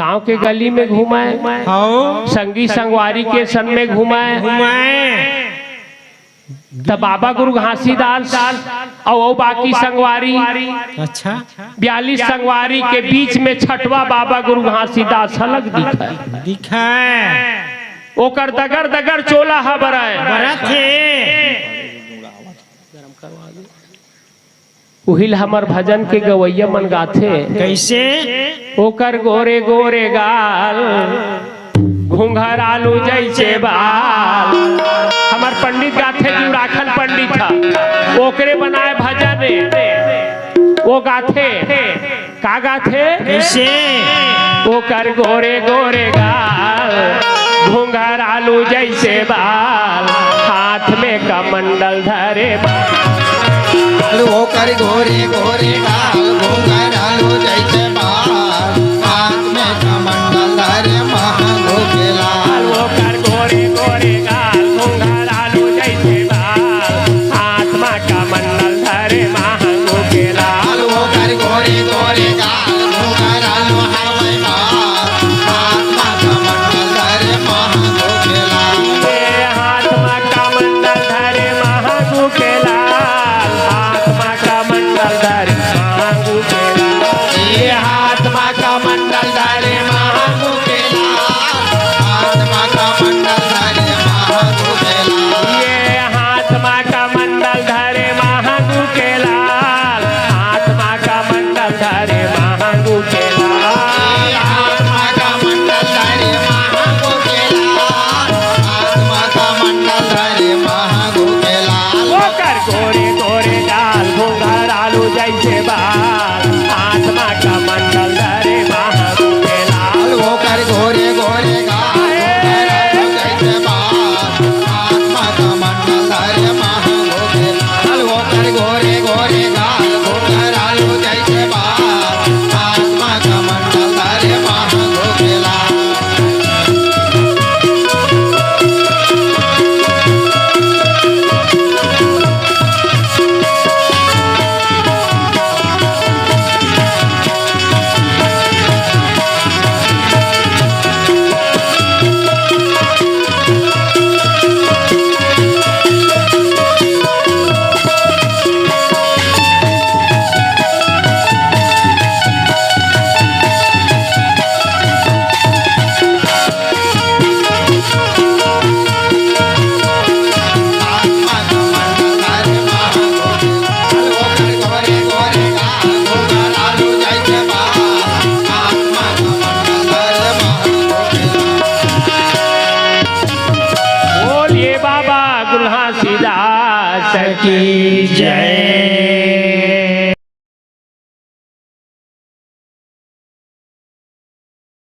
गांव के गली में घुमाए, संगी संगवारी के सन में घुमाए, तब बाबा गुरु घासीदास और बाकी संगवारी, अच्छा 42 संगवारी के बीच में छठवा बाबा गुरु घासीदास अलग दिखाए ओकर दगर दगर चोला हा बरत उहिल हमर भजन के गवैया मन गाथे कैसे ओकर गोरे गोरे गाल घूंघर आलू जैसे बाल। हमार पंडित गाथे जो राखल पंडित था ओकरे बनाए भजन वो गाथे का गाथे कैसे ओकर गोरे गोरे गाल घूंघर आलू जैसे बाल, हाथ में कमंडल धरे ओकर गोरे गोरे गाल घूंघर आलू जैसे बाल, हाथ में कमंडल धरे महागो के लाल। ओकर गोरे गोरे गाल घूंघर आलू जैसे बाल, हाथ में कमंडल धरे महागो के लाल। ओकर गोरे गोरे गाल घूंघर आलू हवाई बाल, हाथ में कमंडल धरे महागो के लाल। हाथ में कमंडल धरे महागो के लाल, हाथ में कमंडल धरे महागो के लाल। ये हाथ में कमंडल धरे महागो के लाल, हाथ में कमंडल धरे महागो के लाल। ये हाथ में कमंडल धरे महागो के लाल, हाथ में कमंडल धरे महागो के लाल। हाथ में कमंडल धरे महागो के लाल, हाथ में कमंडल धरे महागो के लाल। ओकर गोरे गोरे गाल घूंघर आलू जैसे बाल, हाथ में कमंडल धरे महागो के लाल। ओकर गोरे गोरे गाल घूंघर आलू जैसे बाल, हाथ में कमंडल धरे महागो के लाल। ओकर गोरे गोरे गाल घूंघर आलू जैसे बाल, हाथ में कमंडल धरे महागो के लाल। बोलिए बाबा गुरु घासीदास की जय।